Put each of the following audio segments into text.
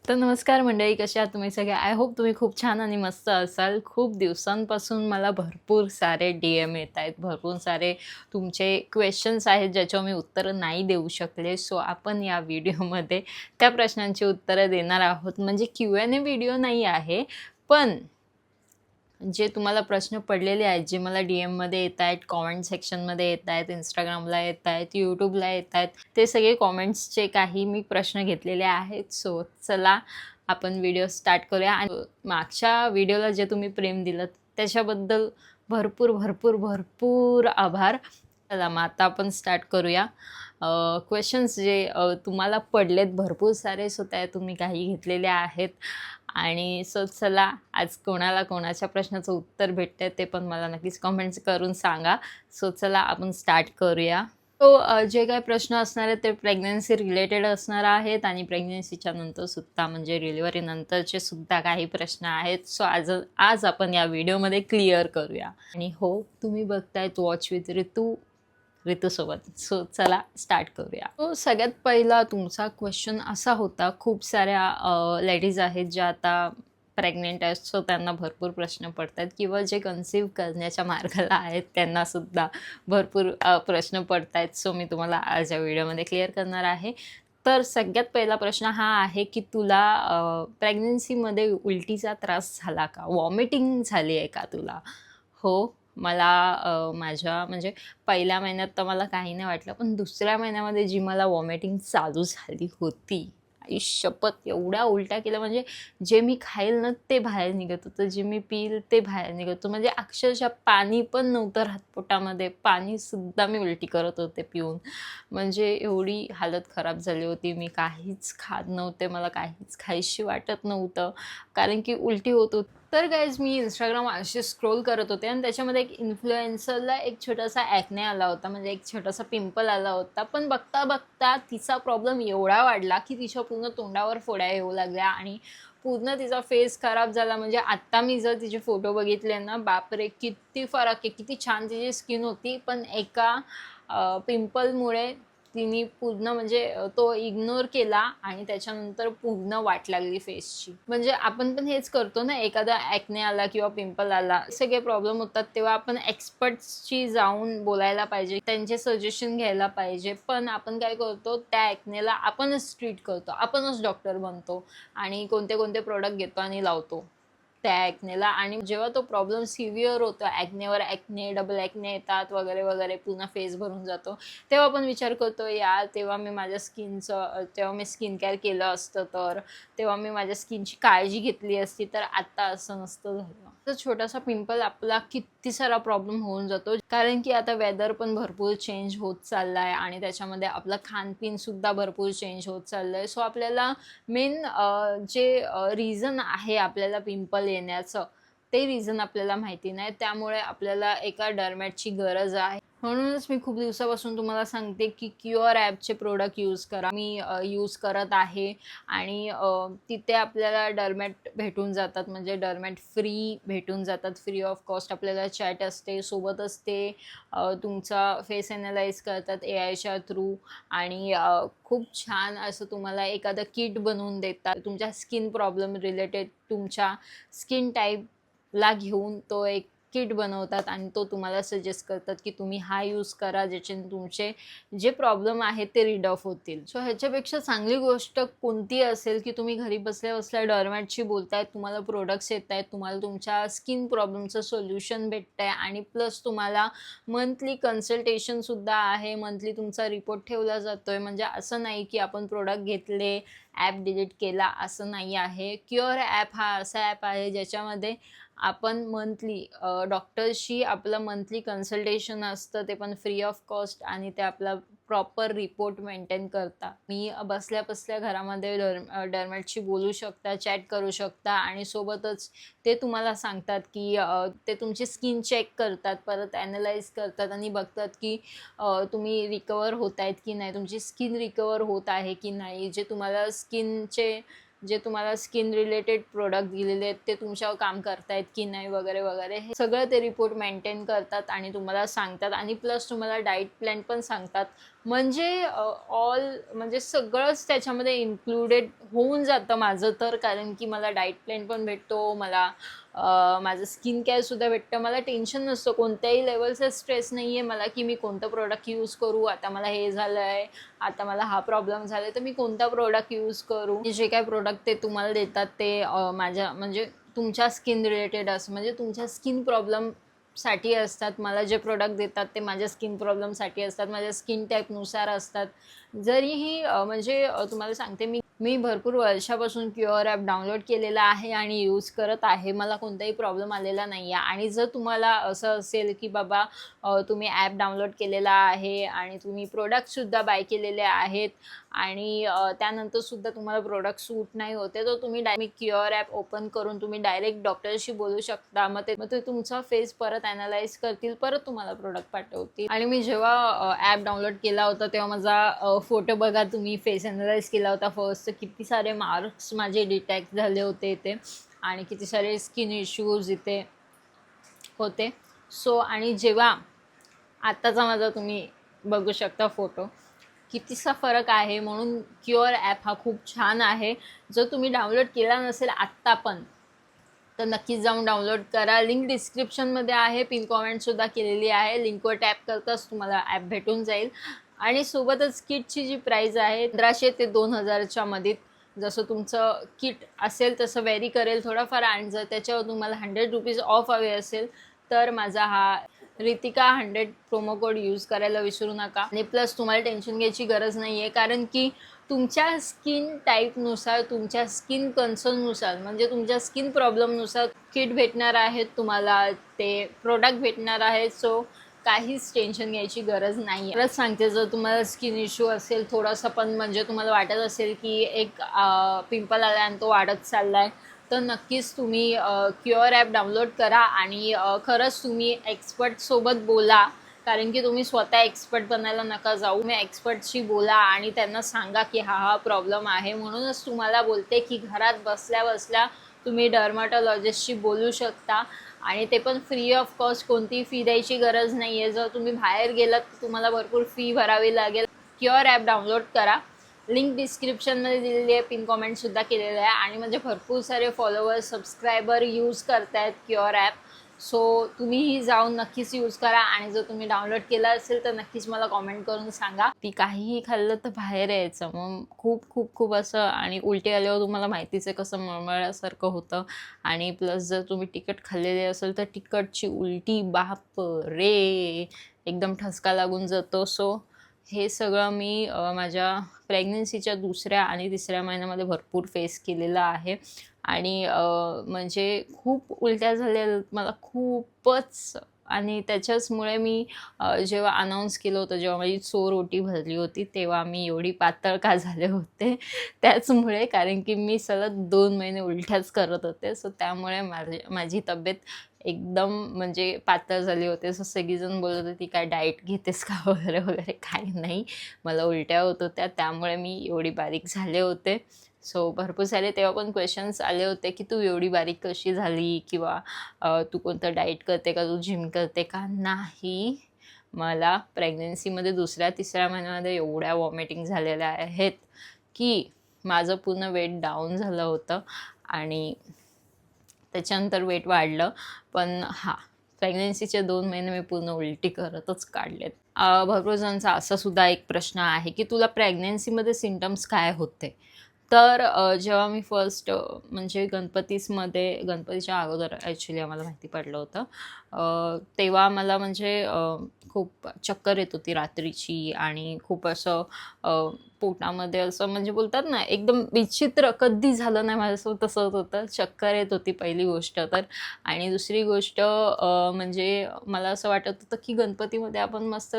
तर नमस्कार मंडळी, कशा आहात तुम्ही सगळे? आय होप तुम्ही खूप छान आणि मस्त असाल. खूप दिवसांपासून मला भरपूर सारे डी-एम येत आहेत. भरपूर सारे तुमचे क्वेश्चन्स आहेत ज्याच्यावर मी उत्तरं नाही देऊ शकले. सो आपण या व्हिडिओमध्ये त्या प्रश्नांची उत्तरं देणार आहोत. म्हणजे Q&A व्हिडिओ नाही आहे, पण जे तुम्हाला प्रश्न पडलेले आहेत, जे मला डी-एममध्ये येतायत, कमेंट सेक्शनमध्ये येतायत, Instagramला येतायत, YouTubeला येतायत, ते सगळे कमेंट्सचे काही मी प्रश्न घेतलेले आहेत. सो चला आपण व्हिडिओ स्टार्ट करूया. आणि मागच्या व्हिडिओला जे तुम्ही प्रेम दिलंत त्याच्याबद्दल भरपूर, भरपूर, भरपूर आभार. चला मग आता आपण स्टार्ट करूया. क्वेश्चन्स जे तुम्हाला पडलेत भरपूर सारे, सो त्या तुम्ही काही घेतलेले आहेत. आणि सो चला आज कोणाला कोणाच्या प्रश्नाचं उत्तर भेटतंय ते पण मला नक्कीच कमेंट्स करून सांगा. सो चला आपण स्टार्ट करूया. जे काही प्रश्न असणार आहेत ते प्रेग्नन्सी रिलेटेड असणार आहेत आणि प्रेग्नन्सीच्या नंतर सुद्धा म्हणजे डिलिव्हरी नंतरचे सुद्धा काही प्रश्न आहेत. सो आज आपण या व्हिडिओमध्ये क्लिअर करूया. आणि हो, तुम्ही बघतायत वॉच विथ ऋतूसोबत. सो चला स्टार्ट करूया. सगळ्यात पहिला तुमचा क्वेश्चन असा होता, खूप साऱ्या लेडीज आहेत ज्या आता प्रेग्नेंट आहेत, सो त्यांना भरपूर प्रश्न पडतात किंवा जे कन्सीव्ह करण्याच्या मार्गाला आहेत त्यांनासुद्धा भरपूर प्रश्न पडत आहेत. सो मी तुम्हाला आज या व्हिडिओमध्ये क्लिअर करणार आहे. तर सगळ्यात पहिला प्रश्न हा आहे की तुला प्रेग्नन्सीमध्ये उलटीचा त्रास झाला का? वॉमिटिंग झाली आहे का तुला? हो, मला माझ्या म्हणजे पहिल्या महिन्यात तर मला काही नाही वाटलं, पण दुसऱ्या महिन्यामध्ये जी मला वॉमिटिंग चालू झाली होती, आई शपथ एवढ्या उलट्या केल्या, म्हणजे जे मी खाईल ना ते बाहेर निघत होतं, जे मी पिईल ते बाहेर निघत होतं. म्हणजे अक्षरशः पाणी पण नव्हतं राहत पोटामध्ये, पाणीसुद्धा मी उलटी करत होते पिऊन. म्हणजे एवढी हालत खराब झाली होती. मी काहीच खात नव्हते, मला काहीच खाईशी वाटत नव्हतं, कारण की उलटी होत होती. तर गाईज मी Instagram असे स्क्रोल करत होते आणि त्याच्यामध्ये एक इन्फ्लुएन्सरला एक छोटासा ॲक्ने आला होता, म्हणजे एक छोटासा पिंपल आला होता. पण बघता बघता तिचा प्रॉब्लेम एवढा वाढला की तिच्या पूर्ण तोंडावर फोड्या येऊ लागल्या आणि पूर्ण तिचा फेस खराब झाला. म्हणजे आत्ता मी जर तिचे फोटो बघितले ना, बापरे किती फरक आहे, किती छान तिची स्किन होती. पण एका पिंपलमुळे तिने पूर्ण म्हणजे तो इग्नोर केला आणि त्याच्यानंतर पूर्ण वाट लागली फेसची. म्हणजे आपण पण हेच करतो ना, एखादा ॲक्ने आला किंवा पिंपल आला, सगळे प्रॉब्लेम होतात, तेव्हा आपण एक्सपर्ट्सची जाऊन बोलायला पाहिजे, त्यांचे सजेशन घ्यायला पाहिजे. पण आपण काय करतो, त्या ॲक्नेला आपणच ट्रीट करतो, आपणच डॉक्टर बनतो आणि कोणते कोणते प्रोडक्ट घेतो आणि लावतो त्या ॲक्नेला. आणि जेव्हा तो प्रॉब्लेम सिव्हिअर होतो, ॲक्नेवर ॲक्ने, डबल ॲक्ने येतात वगैरे वगैरे, पूर्ण फेस भरून जातो, तेव्हा आपण विचार करतो यार तेव्हा मी माझ्या तेव्हा मी स्किन केअर केलं असतं, तर तेव्हा मी माझ्या स्किनची काळजी घेतली असती, तर आत्ता असं नसतं झालं. तर छोटासा पिंपल आपला किती सारा प्रॉब्लेम होऊन जातो, कारण की आता वेदर पण भरपूर चेंज होत चालला आहे आणि त्याच्यामध्ये आपलं खानपिनसुद्धा भरपूर चेंज होत चाललं आहे. सो आपल्याला मेन जे रिझन आहे आपल्याला पिंपल येण्याचं, ते रिझन आपल्याला माहिती नाही. त्यामुळे आपल्याला एका डर्मॅटची गरज आहे. म्हणूनच मी खूप दिवसापासून तुम्हाला सांगते की क्युअर ॲपचे प्रोडक्ट यूज करा. मी यूज करत आहे आणि तिथे आपल्याला डर्मॅट भेटून जातात, म्हणजे डर्मॅट फ्री भेटून जातात, फ्री ऑफ कॉस्ट. आपल्याला चॅट असते, सोबतच ते तुमचा फेस ॲनालाइज करतात AIच्या थ्रू आणि खूप छान असं तुम्हाला एखादं किट बनवून देतात. तुमच्या स्किन प्रॉब्लेम रिलेटेड, तुमच्या स्किन टाईपला घेऊन तो एक किट बनवतात आणि तो तुम्हाला सजेस्ट करतात की तुम्ही हा यूज करा, ज्याच्याने तुमचे जे प्रॉब्लेम आहेत ते रीड ऑफ होतील. सो ह्याच्यापेक्षा चांगली गोष्ट कोणती असेल की तुम्ही घरी बसल्या बसल्या डर्मॅटशी बोलतायत, तुम्हाला प्रोडक्ट्स येत आहेत, तुम्हाला तुमच्या स्किन प्रॉब्लेमचं सोल्युशन भेटतं आहे आणि प्लस तुम्हाला मंथली कन्सल्टेशनसुद्धा आहे, मंथली तुमचा रिपोर्ट ठेवला जातो आहे. म्हणजे असं नाही की आपण प्रोडक्ट घेतले, ॲप डिलीट केला, असं नाही आहे. क्युअर ॲप हा असा ॲप आहे ज्याच्यामध्ये आपण मंथली डॉक्टरशी आपलं मंथली कन्सल्टेशन असतं, ते पण फ्री ऑफ कॉस्ट आणि ते आपला प्रॉपर रिपोर्ट मेंटेन करता. मी बसल्या बसल्या घरामध्ये डर्मॅटशी बोलू शकता, चॅट करू शकता आणि सोबतच ते तुम्हाला सांगतात की ते तुमची स्किन चेक करतात, परत ॲनालाइज करतात आणि बघतात की तुम्ही रिकवर होत आहेत की नाही, तुमची स्किन रिकवर होत आहे की नाही, जे तुम्हाला स्किन रिलेटेड प्रोडक्ट दिलेले आहेत ते तुमच्यावर काम करतायत की नाही वगैरे वगैरे, हे सगळं ते रिपोर्ट मेंटेन करतात आणि तुम्हाला सांगतात. आणि प्लस तुम्हाला डाएट प्लॅन पण सांगतात म्हणजे म्हणजे सगळंच त्याच्यामध्ये इन्क्लुडेड होऊन जातं माझं तर, कारण की मला डाएट प्लॅन पण भेटतो, मला माझं स्किन केअरसुद्धा भेटतं. मला टेन्शन नसतं, कोणत्याही लेवलचा स्ट्रेस नाही आहे मला, की मी कोणतं प्रोडक्ट यूज करू, आता मला हे झालं आहे, आता मला हा प्रॉब्लेम झाला आहे, तर मी कोणता प्रोडक्ट यूज करू. जे काही प्रोडक्ट ते तुम्हाला देतात ते माझ्या म्हणजे तुमच्या स्किन रिलेटेड असं, म्हणजे तुमच्या स्किन प्रॉब्लेमसाठी असतात. मला जे प्रोडक्ट देतात ते माझ्या स्किन प्रॉब्लेमसाठी असतात, माझ्या स्किन टाईपनुसार असतात. जरीही म्हणजे तुम्हाला सांगते मी मी भरपूर वर्षापासून क्युअर ॲप डाउनलोड केलेला आहे आणि यूज करत आहे. मला कोणताही प्रॉब्लेम आलेला नाही आहे. आणि जर तुम्हाला असं असेल की बाबा तुम्ही ॲप डाउनलोड केलेला आहे आणि तुम्ही प्रोडक्टसुद्धा बाय केलेले आहेत आणि त्यानंतरसुद्धा तुम्हाला प्रोडक्ट सूट नाही होते, तर तुम्ही क्युअर ॲप ओपन करून तुम्ही डायरेक्ट डॉक्टरशी बोलू शकता. मग ते तुमचा फेस परत ॲनालाइज करतील, परत तुम्हाला प्रोडक्ट पाठवतील. आणि मी जेव्हा ॲप डाउनलोड केला होता तेव्हा माझा फोटो बघा तुम्ही, फेस ॲनालाइज केला होता फर्स्ट, तर किती सारे मार्क्स माझे डिटेक्ट झाले होते इथे आणि किती सारे स्किन इश्यूज इथे होते. सो आणि जेव्हा आत्ताचा माझा तुम्ही बघू शकता फोटो, कितीसा फरक आहे. म्हणून क्युअर ॲप हा खूप छान आहे. जर तुम्ही डाउनलोड केला नसेल आत्ता पण, तर नक्कीच जाऊन डाउनलोड करा. लिंक डिस्क्रिप्शनमध्ये आहे, पिन कॉमेंटसुद्धा केलेली आहे. लिंकवर टॅप करताच तुम्हाला ॲप भेटून जाईल. आणि सोबतच किटची जी प्राईज आहे 1500 ते 2000च्या मध्ये. जसं तुमचं किट असेल तसं व्हेरी करेल थोडाफार. आणि जर त्याच्यावर तुम्हाला ₹100 ऑफ हवे असेल तर माझा हा रितिका 100 प्रोमो कोड यूज करायला विसरू नका. आणि प्लस तुम्हाला टेन्शन घ्यायची गरज नाही आहे, कारण की तुमच्या स्किन टाईपनुसार, तुमच्या स्किन कन्सर्ननुसार, म्हणजे तुमच्या स्किन प्रॉब्लेमनुसार किट भेटणार आहेत तुम्हाला, ते प्रोडक्ट भेटणार आहेत. सो काहीच टेन्शन घ्यायची गरज नाही आहे. परत सांगते, जर तुम्हाला स्किन इश्यू असेल थोडासा पण, म्हणजे तुम्हाला वाटत असेल की एक पिंपल आला आणि तो वाढत चालला आहे, तर नक्कीच तुम्ही क्युअर ॲप डाउनलोड करा आणि खरंच तुम्ही एक्सपर्टसोबत बोला. कारण की तुम्ही स्वतः एक्सपर्ट बनायला नका जाऊ. तुम्ही एक्सपर्टशी बोला आणि त्यांना सांगा की हा प्रॉब्लेम आहे. म्हणूनच तुम्हाला बोलते की घरात बसल्या बसल्या तुम्ही डर्माटॉलॉजिस्टशी बोलू शकता आणि ते पण फ्री ऑफ कॉस्ट. कोणतीही फी द्यायची गरज नाही आहे. जर तुम्ही बाहेर गेलात तर तुम्हाला भरपूर फी भरावी लागेल. क्युअर ॲप डाउनलोड करा. लिंक डिस्क्रिप्शनमध्ये दिलेली आहे, पिन कॉमेंटसुद्धा केलेलं आहे. आणि म्हणजे भरपूर सारे फॉलोअर्स, सबस्क्रायबर यूज करत आहेत क्युअर ॲप. सो तुम्हीही जाऊन नक्कीच यूज करा. आणि जर तुम्ही डाउनलोड केला असेल तर नक्कीच मला कॉमेंट करून सांगा. ती काहीही खाल्लं तर बाहेर यायचं, मग खूप खूप खूप असं. आणि उलटी आल्यावर तुम्हाला माहितीच आहे कसं मळमळल्यासारखं होतं. आणि प्लस जर तुम्ही तिखट खाल्लेले असेल तर तिखटची उलटी, बाप रे, एकदम ठसका लागून जातो. सो हे सगळं मी माझ्या प्रेग्नन्सीच्या 2ऱ्या आणि 3ऱ्या महिन्यामध्ये भरपूर फेस केलेलं आहे. आणि म्हणजे खूप उलट्या झाल्या मला, खूपच. आणि त्याच्याचमुळे मी जेव्हा अनाऊन्स केलं होतं, जेव्हा माझी 4 ओटी भरली होती, तेव्हा मी एवढी पातळ का झाले होते त्याचमुळे. कारण की मी सलग 2 महिने उलट्याच करत होते. सो त्यामुळे माझी तब्येत एकदम म्हणजे पातळ झाली होती. असं सगळीजण बोलत होती, "काय डाएट घेतेस का?" वगैरे वगैरे. काही नाही, मला उलट्या होत होत्या, त्यामुळे मी एवढी बारीक झाले होते. सो भरपूर सारे तेव्हा पण क्वेश्चन्स आले होते की तू एवढी बारीक कशी झाली, किंवा तू कोणतं डाएट करते का, तू जिम करते का. नाही, मला प्रेग्नन्सीमध्ये 2ऱ्या-3ऱ्या महिन्यामध्ये एवढ्या वॉमिटिंग झालेल्या आहेत की माझं पूर्ण वेट डाऊन झालं होतं. आणि त्याच्यानंतर वेट वाढलं. पण हां, प्रेग्नन्सीचे 2 महिने मी पूर्ण उलटी करतच काढलेत. भरपूर जणांचा असा सुद्धा एक प्रश्न आहे की तुला प्रेग्नन्सीमध्ये सिम्पटम्स काय होते? तर जेव्हा मी फर्स्ट म्हणजे गणपतीच्या अगोदर ॲक्च्युली आम्हाला माहिती पडलं होतं. तेव्हा मला म्हणजे खूप चक्कर येत होती रात्रीची. आणि खूप असं पोटामध्ये असं म्हणजे बोलतात ना, एकदम विचित्र, कधी झालं नाही माझ्यासोबत तसं होत होतं. चक्कर येत होती पहिली गोष्ट तर. आणि दुसरी गोष्ट म्हणजे मला असं वाटत होतं की गणपतीमध्ये आपण मस्त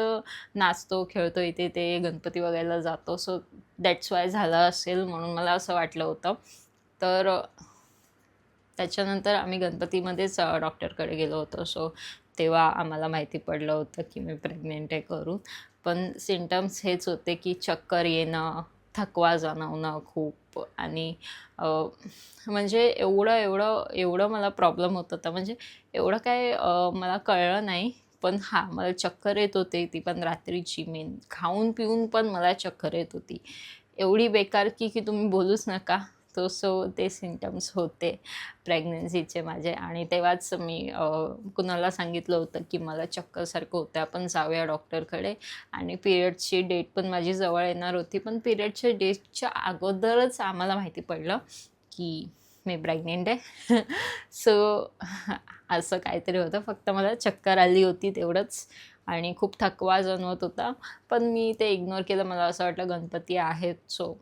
नाचतो, खेळतो, इथे ते गणपती बघायला जातो. सो दॅट्स वाय झालं असेल, म्हणून मला असं वाटलं होतं. तर त्याच्यानंतर आम्ही गणपतीमध्येच डॉक्टरकडे गेलो होतो. सो तेव्हा आम्हाला माहिती पडलं होतं की मी प्रेग्नेंट आहे करून. पण सिम्पटम्स हेच होते की चक्कर येणं, थकवा जाणवणं खूप. आणि म्हणजे एवढं मला प्रॉब्लेम होत होता. म्हणजे एवढं काय मला कळलं नाही. पण हां, मला चक्कर येत होते, ती पण रात्रीची मेन. खाऊन पिऊन पण मला चक्कर येत होती. एवढी बेकार की तुम्ही बोलूच नका. सो ते सिम्प्टम्स होते प्रेग्नन्सीचे माझे आणि तेव्हाच मी कुणाला सांगितलं होतं की मला चक्करसारखं होतं, आपण जाऊया डॉक्टरकडे. आणि पिरियड्सची डेट पण माझी जवळ येणार होती. पण पिरियडच्या डेटच्या अगोदरच आम्हाला माहिती पडलं की मी प्रेग्नंट आहे. सो असं काहीतरी होतं. फक्त मला चक्कर आली होती तेवढंच आणि खूप थकवा जाणवत होता. पण मी ते इग्नोर केलं. मला असं वाटलं गणपती आहेत, सो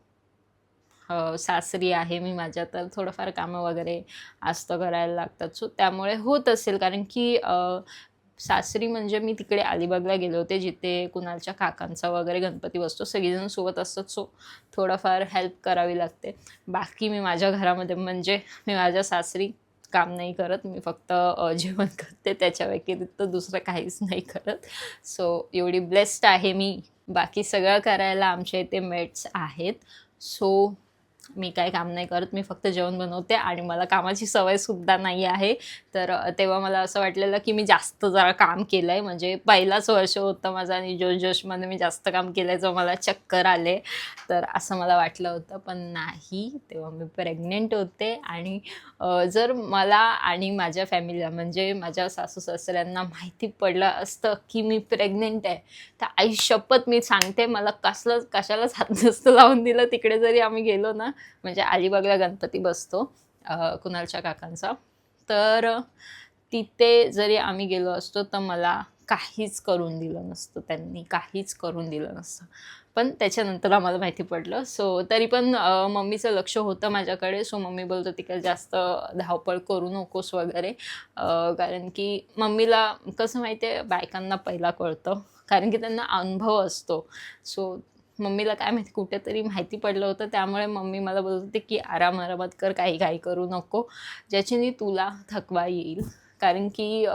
सासरी आहे मी माझ्या, तर थोडंफार कामं वगैरे आस्त करायला लागतात. सो त्यामुळे होत असेल, कारण की सासरी म्हणजे मी तिकडे अलिबागला गेले होते, जिथे कुणालच्या काकांचा वगैरे गणपती बसतो. सगळेजण सोबत असतात, सो थोडंफार हेल्प करावी लागते. बाकी मी माझ्या घरामध्ये म्हणजे मी माझ्या सासरी काम नाही करत. मी फक्त जेवण करते, त्याच्या व्यतिरिक्त दुसरं काहीच नाही करत. सो एवढी ब्लेस्ड आहे मी. बाकी सगळं करायला आमच्या इथे मेट्स आहेत. सो मी काही काम नाही करत. मी फक्त जेवण बनवते आणि मला कामाची सवयसुद्धा नाही आहे. तर तेव्हा मला असं वाटलेलं की मी जास्त जरा काम केलं आहे. म्हणजे पहिलाच वर्ष होतं माझं आणि जोशमध्ये मी जास्त काम केलं आहे, जो मला चक्कर आले. तर असं मला वाटलं होतं, पण नाही. तेव्हा मी प्रेग्नेंट होते आणि जर मला आणि माझ्या फॅमिलीला म्हणजे माझ्या सासू-सासऱ्यांना माहिती पडलं असतं की मी प्रेग्नेंट आहे, तर आई शपथ मी सांगते, मला कशालाच हात नसतं लावून दिलं. तिकडे जरी आम्ही गेलो ना, म्हणजे अलिबागला गणपती बसतो कुणालच्या काकांचा, तर तिथे जरी आम्ही गेलो असतो तर मला काहीच करून दिलं नसतं, त्यांनी काहीच करून दिलं नसतं. पण त्याच्यानंतर आम्हाला माहिती पडलं. सो तरी पण मम्मीचं लक्ष होतं माझ्याकडे. सो मम्मी बोलत होती की जास्त धावपळ करू नकोस वगैरे, कारण की मम्मीला कसं माहिती आहे, बायकांना पहिला कळतं, कारण की त्यांना अनुभव असतो. सो मम्मीला काय माहिती कुठेतरी माहिती पडलं होतं, त्यामुळे मम्मी मला बोलत होती की आरामात कर, काही करू नको, ज्याच्याने तुला थकवा येईल. कारण की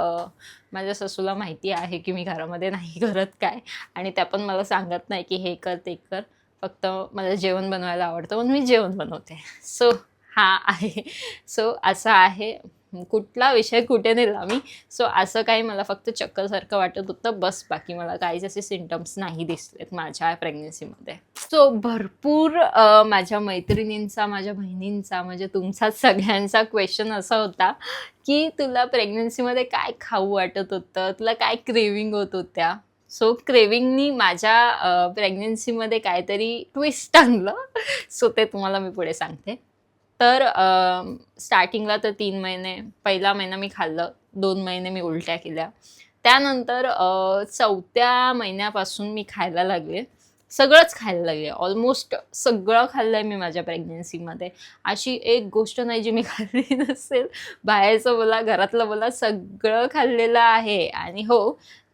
माझ्या सासूला माहिती आहे की मी घरामध्ये नाही करत काय, आणि त्या पण मला सांगत नाही की हे कर ते कर. फक्त मला जेवण बनवायला आवडतं म्हणून मी जेवण बनवते. सो हा आहे. सो असं आहे. कुठला विषय कुठे नेला मी. सो असं काही मला फक्त चक्करसारखं वाटत होतं बस. बाकी मला काहीच असे सिम्प्टम्स नाही दिसलेत माझ्या प्रेग्नन्सीमध्ये. सो भरपूर माझ्या मैत्रिणींचा, माझ्या बहिणींचा, म्हणजे तुमचाच सगळ्यांचा क्वेश्चन असा होता की तुला प्रेग्नन्सीमध्ये काय खाऊ वाटत होतं, तुला काय क्रेविंग होत होत्या. सो क्रेविंगनी माझ्या प्रेग्नन्सीमध्ये काहीतरी ट्विस्ट आणलं. सो ते तुम्हाला मी पुढे सांगते. तर स्टार्टिंगला तर 3 महिने, पहिला महिना मी खाल्लं, 2 महिने मी उलट्या केल्या. त्यानंतर 4थ्या महिन्यापासून मी खायला लागले. सगळंच खायला लागले. ऑलमोस्ट सगळं खाल्लंय मी माझ्या प्रेग्नन्सीमध्ये. अशी एक गोष्ट नाही जी मी खाल्ली नसेल. बाहेरचं बोला, घरातलं बोला, सगळं खाल्लेलं आहे. आणि हो,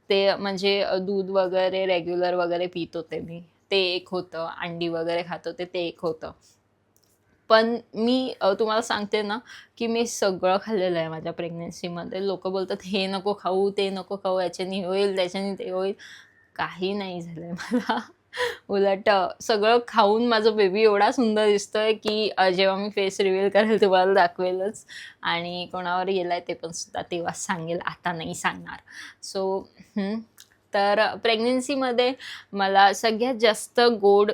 ते म्हणजे दूध वगैरे रेग्युलर वगैरे पीत होते मी. ते एक होतं. अंडी वगैरे खात होते, ते एक होतं. पण मी तुम्हाला सांगते ना, की मी सगळं खाल्लेलं आहे माझ्या प्रेग्नन्सीमध्ये. लोकं बोलतात, "हे नको खाऊ, ते नको खाऊ, याच्याने होईल, त्याच्याने ते होईल." काही नाही झालंय मला. उलट सगळं खाऊन माझं बेबी एवढा सुंदर दिसतोय, की जेव्हा मी फेस रिव्हील करेल तुम्हाला दाखवेलच. आणि कोणावर गेलाय ते पण सुद्धा तेव्हाच सांगेल, आता नाही सांगणार. सो तर प्रेग्नन्सीमध्ये मला सगळ्यात जास्त गोड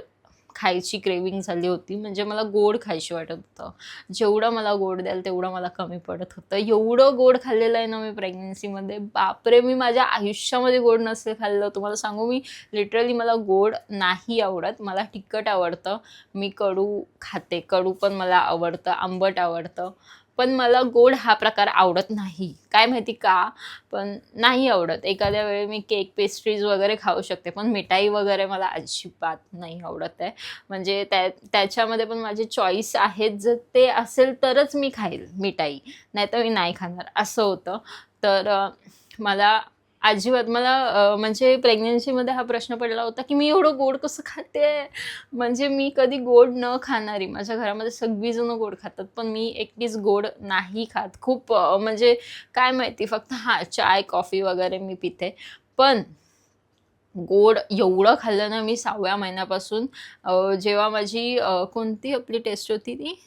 खायची क्रेविंग झाली होती. म्हणजे मला गोड खायशी वाटत होतं. जेवढं मला गोड द्याल तेवढं मला कमी पडत होतं. एवढं गोड खाल्लेलं आहे ना मी प्रेग्नन्सीमध्ये, बापरे! मी माझ्या आयुष्यामध्ये गोड नसते खाल्लं. तुम्हाला सांगू, मी लिटरली मला गोड नाही आवडत. मला तिखट आवडतं. मी कडू खाते. कडू पण मला आवडतं, आंबट आवडतं. पण मला गोड हा प्रकार आवडत नाही. काय माहिती का? पण नाही आवडत. एखाद्या वेळी मी केक, पेस्ट्रीज वगैरे खाऊ शकते. पण मिठाई वगैरे मला अजिबात नाही आवडत आहे. म्हणजे त्याच्यामध्ये पण माझे चॉईस आहेत. जर ते असेल तरच मी खाईल मिठाई, नाहीतर मी नाही खाणार, असं होतं. तर मला अजिबात म्हणजे प्रेग्नन्सीमध्ये हा प्रश्न पडला होता, की मी एवढं गोड कसं खाते? म्हणजे मी कधी गोड न खाणारी. माझ्या घरामध्ये सगळीजणं गोड खातात, पण मी एकटीच गोड नाही खात. खूप म्हणजे काय माहिती, फक्त हां, चाय, कॉफी वगैरे मी पिते. पण गोड एवढं खाल्लं ना मी 6व्या महिन्यापासून. जेव्हा माझी कोणती आपली टेस्ट होती ती?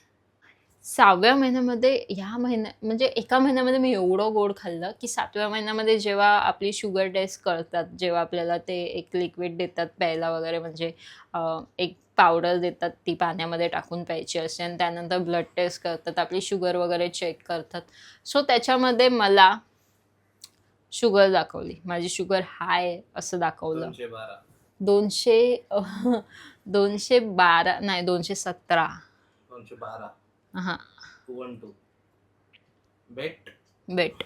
6व्या महिन्यामध्ये ह्या म्हणजे एका महिन्यामध्ये मी एवढं गोड खाल्लं, की 7व्या महिन्यामध्ये जेव्हा आपली शुगर टेस्ट करतात, जेव्हा आपल्याला ते एक लिक्विड देतात प्यायला वगैरे म्हणजे एक पावडर देतात ती पाण्यामध्ये टाकून प्यायची असते आणि त्यानंतर ब्लड टेस्ट करतात, आपली शुगर वगैरे चेक करतात. सो त्याच्यामध्ये मला शुगर दाखवली. माझी शुगर हाय असं दाखवलं. 200 212 नाही 217. 212 हां. 212 बेट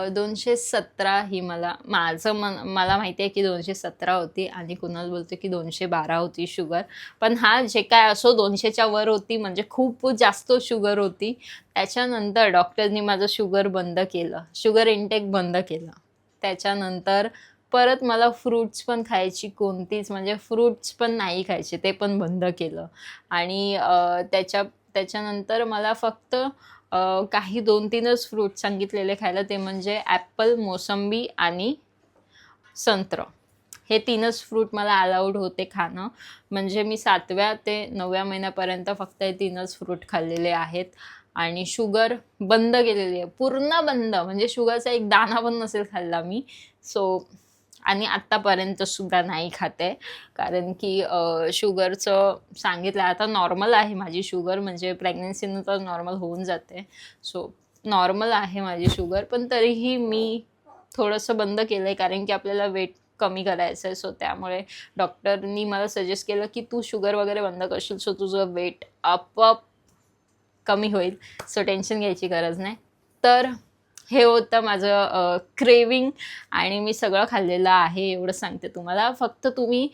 217 ही मला मला माहिती आहे की 217 होती आणि कुणाल बोलतो की 212 होती शुगर. पण हा जे काय असो 200च्या वर होती म्हणजे खूप जास्त शुगर होती. त्याच्यानंतर डॉक्टरनी माझं शुगर बंद केलं. शुगर इंटेक बंद केलं. त्याच्यानंतर परत मला फ्रुट्स पण खायची कोणतीच म्हणजे फ्रुट्स पण नाही खायचे ते पण बंद केलं. आणि त्याच्यानंतर मला फक्त काही 2-3च फ्रूट सांगितलेले खायला ते म्हणजे ॲपल, मोसंबी आणि संत्र. हे 3च फ्रूट मला अलाउड होते खाणं. म्हणजे मी 7व्या ते 9व्या महिन्यापर्यंत फक्त हे 3च फ्रूट खाल्लेले आहेत आणि शुगर बंद केलेली आहे. पूर्ण बंद म्हणजे शुगरचा एक दाणा पण नसेल खाल्ला मी. सो आणि आत्तापर्यंतसुद्धा नाही खात आहे. कारण की शुगरचं सांगितलं आता नॉर्मल आहे माझी शुगर म्हणजे प्रेग्नन्सीनंतर नॉर्मल होऊन जाते. सो नॉर्मल आहे माझी शुगर पण तरीही मी थोडंसं बंद केलं आहे कारण की आपल्याला वेट कमी करायचं आहे. सो त्यामुळे डॉक्टरनी मला सजेस्ट केलं की तू शुगर वगैरे बंद करशील सो तुझं वेट आपोआप कमी होईल. सो टेन्शन घ्यायची गरज नाही. तर हे होतं माझं क्रेविंग आणि मी सगळं खाल्लेलं आहे एवढं सांगते तुम्हाला. फक्त तुम्ही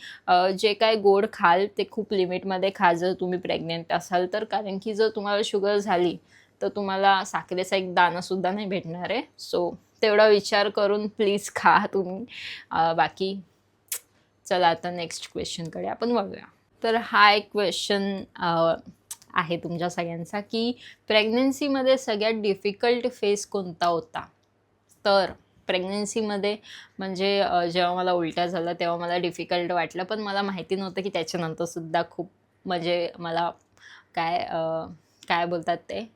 जे काय गोड खाल ते खूप लिमिटमध्ये खा जर तुम्ही प्रेग्नेंट असाल तर. कारण की जर तुम्हाला शुगर झाली तर तुम्हाला साखरेचा एक दाणासुद्धा नाही भेटणार आहे. सो तेवढा विचार करून प्लीज खा तुम्ही. बाकी चला आता नेक्स्ट क्वेश्चनकडे आपण वळूया. तर हा एक क्वेश्चन आहे तुमच्या सगळ्यांचा की प्रेग्नन्सीमध्ये सगळ्यात डिफिकल्ट फेस कोणता होता? तर प्रेग्नन्सीमध्ये म्हणजे जेव्हा मला उलट्या झाल्या तेव्हा मला डिफिकल्ट वाटलं. पण मला माहिती नव्हतं की त्याच्यानंतरसुद्धा खूप म्हणजे मला काय काय बोलतात ते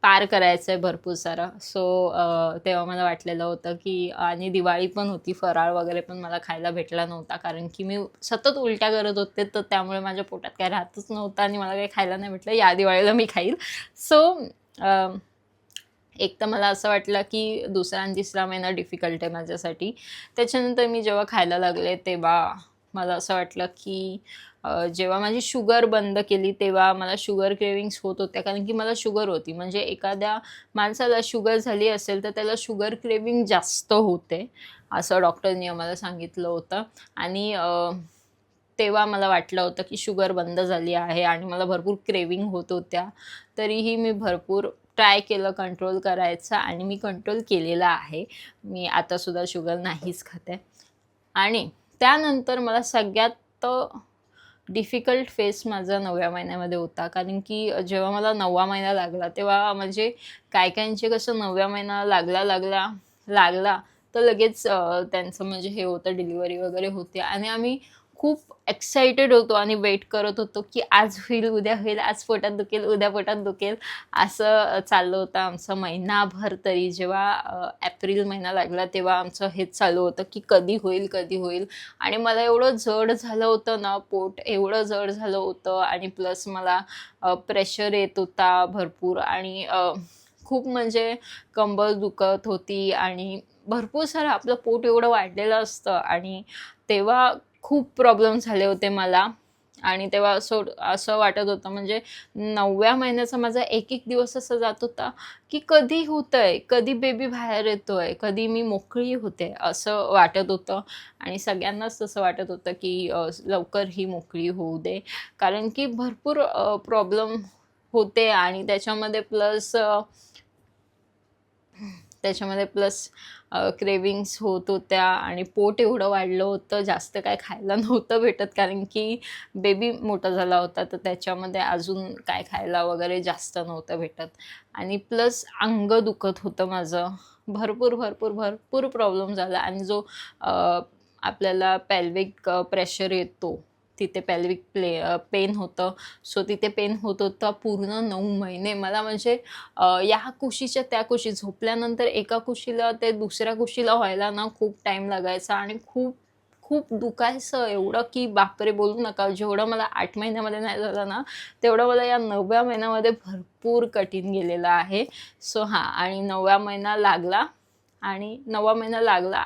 पार करायचं आहे भरपूर सारं. सो तेव्हा मला वाटलेलं होतं की आणि दिवाळी पण होती, फराळ वगैरे पण मला खायला भेटला नव्हता कारण की मी सतत उलट्या करत होते. तर त्यामुळे माझ्या पोटात काही राहतच नव्हतं आणि मला काही खायला नाही भेटलं. या दिवाळीला मी खाईल. सो एक तर मला असं वाटलं की दुसरा आणि तिसरा महिना डिफिकल्ट आहे माझ्यासाठी. त्याच्यानंतर मी जेव्हा खायला लागले तेव्हा मला असं वाटलं की जेव्हा माझी शुगर बंद केली तेव्हा मला शुगर क्रेविंग्स होत होत्या कारण की मला शुगर होती. म्हणजे एखाद्या माणसाला शुगर झाली असेल तर त्याला शुगर क्रेविंग जास्त होते असं डॉक्टरनी आम्हाला सांगितलं होतं. आणि तेव्हा मला वाटलं होतं की शुगर बंद झाली आहे आणि मला भरपूर क्रेविंग होत होत्या. तरीही मी भरपूर ट्राय केलं कंट्रोल करायचा आणि मी कंट्रोल केलेला आहे. मी आतासुद्धा शुगर नाहीच खाते. आणि त्यानंतर मला सगळ्यात डिफिकल्ट फेस माझा 9व्या महिन्यामध्ये होता. कारण की जेव्हा मला 9वा महिना लागला तेव्हा म्हणजे काही-काहींचे कसं 9व्या महिना लागला तर लगेच त्यांचं म्हणजे हे होतं डिलिव्हरी वगैरे होते आणि आम्ही खूप एक्साइटेड होतो आणि वेट करत होतो की आज होईल, उद्या होईल, आज पोटात दुखेल, उद्या पोटात दुखेल असं चाललं होतं आमचं महिनाभर तरी. जेव्हा एप्रिल महिना लागला तेव्हा आमचं हेच चालू होतं की कधी होईल, कधी होईल. आणि मला एवढं जड झालं होतं ना पोट एवढं जड झालं होतं आणि प्लस मला प्रेशर येत होता भरपूर आणि खूप म्हणजे कंबर दुखत होती आणि भरपूर सारं आपलं पोट एवढं वाढलेलं असतं आणि तेव्हा खूप प्रॉब्लेम झाले होते मला. आणि तेव्हा असं वाटत होतं म्हणजे 9व्या महिन्याचा माझा एक दिवस असा जात होता की कधी होतंय, कधी बेबी बाहेर येतोय, कधी मी मोकळी होते असं वाटत होतं. आणि सगळ्यांनाच तसं वाटत होतं की लवकर ही मोकळी होऊ दे. कारण की भरपूर प्रॉब्लेम होते आणि त्याच्यामध्ये प्लस क्रेविंग्स होत होत्या आणि पोट एवढं वाढलं होतं. जास्त काय खायला नव्हतं भेटत कारण की बेबी मोठा झाला होता तर त्याच्यामध्ये अजून काय खायला वगैरे जास्त नव्हतं भेटत. आणि प्लस अंग दुखत होतं माझं. भरपूर प्रॉब्लेम झाला आणि जो आपल्याला पेल्विक प्रेशर येतो तिथे पेल्विक पेन होतं. सो तिथे पेन होत होतं पूर्ण 9 महिने. मला म्हणजे या कुशीच्या त्या कुशी झोपल्यानंतर एका कुशीला ते दुसऱ्या कुशीला व्हायला ना खूप टाईम लागायचा आणि खूप खूप दुखायचं एवढं की बापरे बोलू नका. जेवढं मला 8 महिन्यामध्ये नाही झालं ना, तेवढं मला या 9व्या महिन्यामध्ये भरपूर कठीण गेलेलं आहे. सो हां, आणि 9वा महिना लागला आणि 9वा महिना लागला.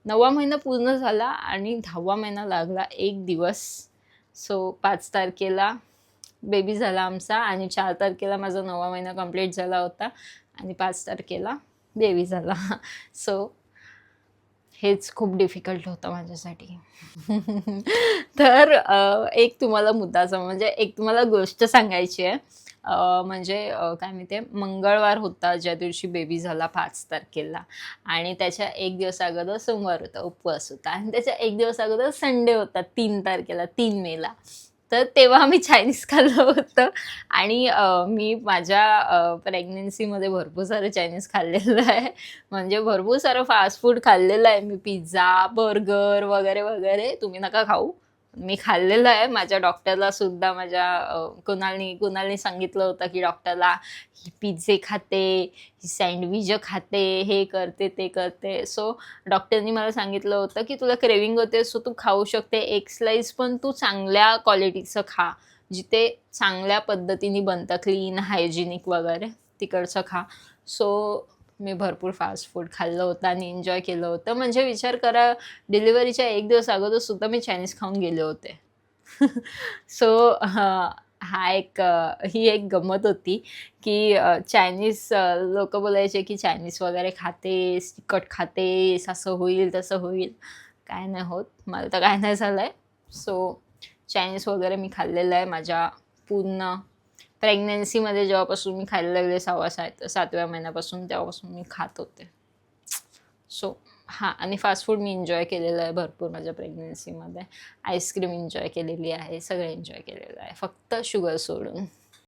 9वा महिना पूर्ण झाला आणि 10वा महिना लागला 1 दिवस. सो 5 तारखेला बेबी झाला आमचा आणि 4 तारखेला माझा 9वा महिना कंप्लीट झाला होता आणि 5 तारखेला बेबी झाला. सो हेच खूप डिफिकल्ट होतं माझ्यासाठी. तर एक तुम्हाला मुद्दाचा म्हणजे एक तुम्हाला गोष्ट सांगायची आहे. म्हणजे काय माहिती मंगळवार होता ज्या दिवशी बेबी झाला 5 तारखेला आणि त्याच्या 1 दिवस अगोदर सोमवार होता, उपवास होता आणि त्याच्या 1 दिवस अगोदर संडे होता 3 तारखेला, 3 मेला. तर तेव्हा मी चायनीज खाल्लं होतं आणि मी माझ्या प्रेग्नन्सीमध्ये भरपूर सारं चायनीज खाल्लेलं आहे. म्हणजे भरपूर सारं फास्ट फूड खाल्लेलं आहे मी. पिझ्झा, बर्गर वगैरे, वगैरे. तुम्ही नका खाऊ. मी खाल्लेलं आहे. माझ्या डॉक्टरला सुद्धा माझ्या कुणालनी सांगितलं होतं, की डॉक्टरला ही पिझ्झे खाते, ही सँडविच खाते, हे करते, ते करते. सो डॉक्टरनी मला सांगितलं होतं, की तुला क्रेव्हिंग होते सो तू खाऊ शकते एग स्लाईस, पण तू चांगल्या क्वालिटीचं खा. जिथे चांगल्या पद्धतीने बनतं, क्लीन, हायजिनिक वगैरे तिकडचं खा. सो मी भरपूर फास्ट फूड खाल्लं होतं आणि एन्जॉय केलं होतं. म्हणजे विचार करा डिलिव्हरीच्या 1 दिवस अगोदर सुद्धा मी चायनीज खाऊन गेले होते. सो ही एक गंमत होती, की चायनीज लोकं बोलायचे, की चायनीज वगैरे खातेस, तिखट खातेस, असं होईल, तसं होईल. काय नाही होत. मला तर काय नाही झालंय. सो चायनीज वगैरे मी खाल्लेलं आहे माझ्या पूर्ण प्रेग्नन्सीमध्ये जेव्हापासून मी खायला लागले 7व्या महिन्यापासून तेव्हापासून मी खात होते. सो हां, आणि फास्ट फूड मी एन्जॉय केलेलं आहे भरपूर माझ्या प्रेग्नन्सीमध्ये. आईस्क्रीम एन्जॉय केलेली आहे, सगळं एन्जॉय केलेलं आहे, फक्त शुगर सोडून.